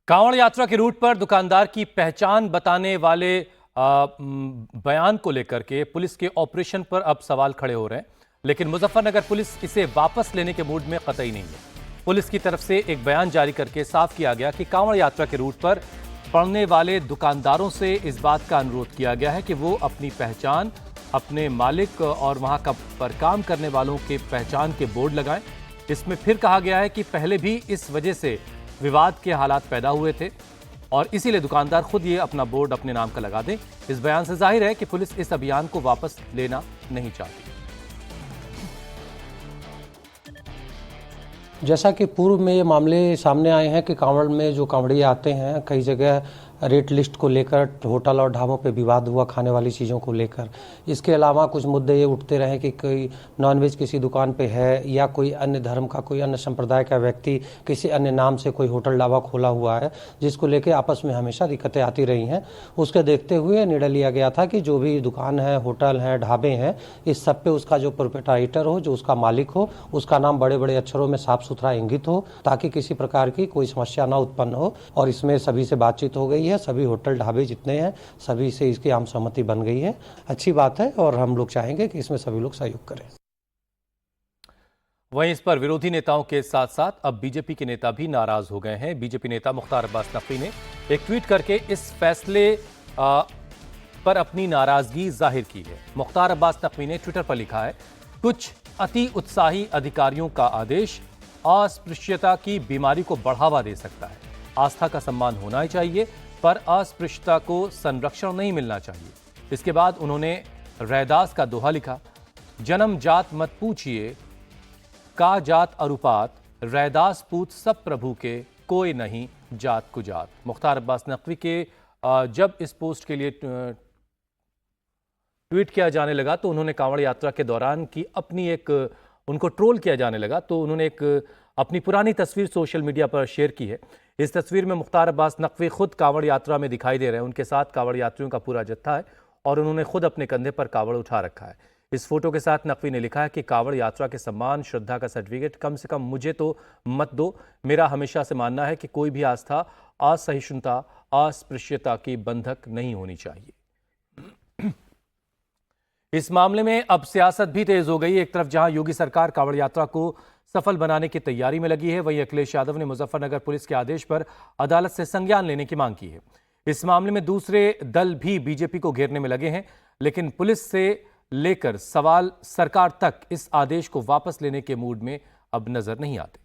कांवड़ यात्रा के रूट पर दुकानदार की पहचान बताने वाले बयान को लेकर के पुलिस के ऑपरेशन पर अब सवाल खड़े हो रहे हैं, लेकिन मुजफ्फरनगर पुलिस इसे वापस लेने के मूड में कतई नहीं है। पुलिस की तरफ से एक बयान जारी करके साफ किया गया कि कांवड़ यात्रा के रूट पर पड़ने वाले दुकानदारों से इस बात का अनुरोध किया गया है कि वो अपनी पहचान, अपने मालिक और वहां पर काम करने वालों के पहचान के बोर्ड लगाएं। इसमें फिर कहा गया है कि पहले भी इस वजह से विवाद के हालात पैदा हुए थे और इसीलिए दुकानदार खुद ये अपना बोर्ड अपने नाम का लगा दें। इस बयान से जाहिर है कि पुलिस इस अभियान को वापस लेना नहीं चाहती। जैसा कि पूर्व में ये मामले सामने आए हैं कि कांवड़ में जो कांवड़िए आते हैं, कई जगह रेट लिस्ट को लेकर होटल और ढाबों पे विवाद हुआ, खाने वाली चीज़ों को लेकर। इसके अलावा कुछ मुद्दे ये उठते रहे कि कोई नॉनवेज किसी दुकान पे है या कोई अन्य धर्म का, कोई अन्य संप्रदाय का व्यक्ति किसी अन्य नाम से कोई होटल ढाबा खोला हुआ है, जिसको लेकर आपस में हमेशा दिक्कतें आती रही हैं। उसके देखते हुए निर्णय लिया गया था कि जो भी दुकान है, होटल हैं, ढाबे हैं, इस सब पे उसका जो प्रोप्राइटर हो, जो उसका मालिक हो, उसका नाम बड़े बड़े अक्षरों में साफ सुथरा इंगित हो, ताकि किसी प्रकार की कोई समस्या ना उत्पन्न हो। और इसमें सभी से बातचीत हो गई है, सभी होटल ढाबे जितने हैं सभी से इसकी आम सहमति बन गई है। अच्छी बात है और हम लोग चाहेंगे कि इसमें सभी लोग सहयोग करें। वहीं इस पर विरोधी नेताओं के साथ साथ अब बीजेपी के नेता भी नाराज हो गए हैं। बीजेपी नेता मुख्तार अब्बास नकवी ने एक ट्वीट करके इस फैसले पर अपनी नाराजगी जाहिर की है। मुख्तार अब्बास नकवी ने ट्विटर पर लिखा है, कुछ अति उत्साही अधिकारियों का आदेश अस्पृश्यता की बीमारी को बढ़ावा दे सकता है। आस्था का सम्मान होना ही चाहिए, पर अस्पृश्यता को संरक्षण नहीं मिलना चाहिए। इसके बाद उन्होंने रैदास का दोहा लिखा, जन्म जात मत पूछिए, का जात अरुपात, रैदास पूत सब प्रभु के, कोई नहीं जात कुजात। मुख्तार अब्बास नकवी के जब इस पोस्ट के लिए ट्वीट किया जाने लगा तो उन्होंने कांवड़ यात्रा के दौरान की अपनी उनको ट्रोल किया जाने लगा तो उन्होंने अपनी पुरानी तस्वीर सोशल मीडिया पर शेयर की है। इस तस्वीर में मुख्तार अब्बास नकवी खुद कांवड़ यात्रा में दिखाई दे रहे हैं। उनके साथ कांवड़ यात्रियों का पूरा जत्था है और उन्होंने खुद अपने कंधे पर कांवड़ उठा रखा है। इस फोटो के साथ नकवी ने लिखा है कि कांवड़ यात्रा के सम्मान, श्रद्धा का सर्टिफिकेट कम से कम मुझे तो मत दो। मेरा हमेशा से मानना है कि कोई भी आस्था असहिष्णुता, अस्पृश्यता की बंधक नहीं होनी चाहिए। इस मामले में अब सियासत भी तेज हो गई। एक तरफ जहां योगी सरकार कांवड़ यात्रा को सफल बनाने की तैयारी में लगी है, वहीं अखिलेश यादव ने मुजफ्फरनगर पुलिस के आदेश पर अदालत से संज्ञान लेने की मांग की है। इस मामले में दूसरे दल भी बीजेपी को घेरने में लगे हैं, लेकिन पुलिस से लेकर सवाल सरकार तक इस आदेश को वापस लेने के मूड में अब नजर नहीं आते।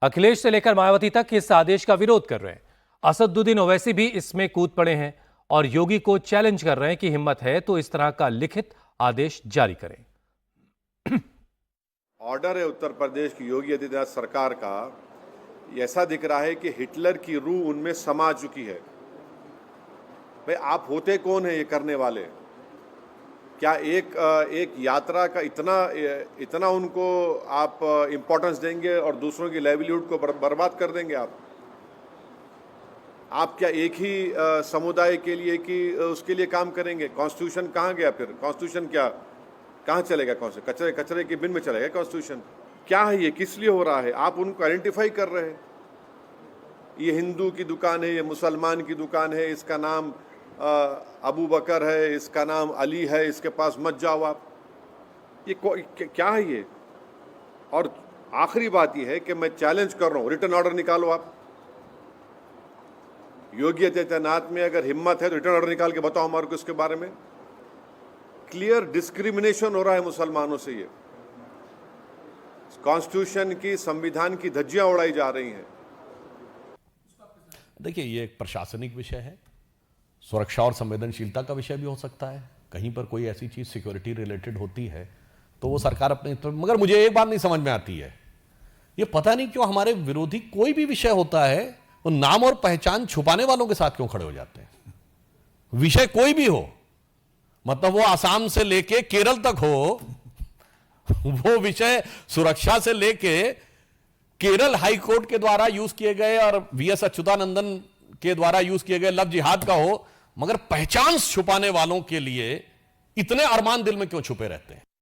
अखिलेश से लेकर मायावती तक इस आदेश का विरोध कर रहे हैं। असदुद्दीन ओवैसी भी इसमें कूद पड़े हैं और योगी को चैलेंज कर रहे हैं कि हिम्मत है तो इस तरह का लिखित आदेश जारी करें। ऑर्डर है उत्तर प्रदेश की योगी आदित्यनाथ सरकार का, ऐसा दिख रहा है कि हिटलर की रूह उनमें समा चुकी है। भाई आप होते कौन है ये करने वाले? क्या एक यात्रा का इतना उनको आप इंपॉर्टेंस देंगे और दूसरों की लाइवलीहुड को बर्बाद कर देंगे? आप क्या एक ही समुदाय के लिए कि उसके लिए काम करेंगे? कॉन्स्टिट्यूशन कहाँ गया फिर? कॉन्स्टिट्यूशन क्या कहाँ चलेगा? कौन से कचरे के बिन में चलेगा कॉन्स्टिट्यूशन? क्या है ये? किस लिए हो रहा है? आप उनको आइडेंटिफाई कर रहे हैं। ये हिंदू की दुकान है, ये मुसलमान की दुकान है, इसका नाम अबू बकर है, इसका नाम अली है, इसके पास मत जाओ आप। ये क्या है ये? और आखिरी बात ये है कि मैं चैलेंज कर रहा हूँ, रिटर्न ऑर्डर निकालो आप। योगी आदित्यनाथ में अगर हिम्मत है तो रिटर्न ऑर्डर निकाल के बताओ हमारे को इसके बारे में। क्लियर डिस्क्रिमिनेशन हो रहा है मुसलमानों से। ये कॉन्स्टिट्यूशन की, संविधान की धज्जियां उड़ाई जा रही हैं। देखिए, ये एक प्रशासनिक विषय है, सुरक्षा और संवेदनशीलता का विषय भी हो सकता है। कहीं पर कोई ऐसी चीज सिक्योरिटी रिलेटेड होती है तो वो सरकार अपने, मगर मुझे एक बात नहीं समझ में आती है, ये पता नहीं क्यों हमारे विरोधी कोई भी विषय होता है वो नाम और पहचान छुपाने वालों के साथ क्यों खड़े हो जाते हैं? विषय कोई भी हो, मतलब वो आसाम से लेके केरल तक हो, वो विषय सुरक्षा से लेके केरल हाई कोर्ट के द्वारा यूज किए गए और वीएस अच्युतानंदन के द्वारा यूज किए गए लव जिहाद का हो, मगर पहचान छुपाने वालों के लिए इतने अरमान दिल में क्यों छुपे रहते हैं?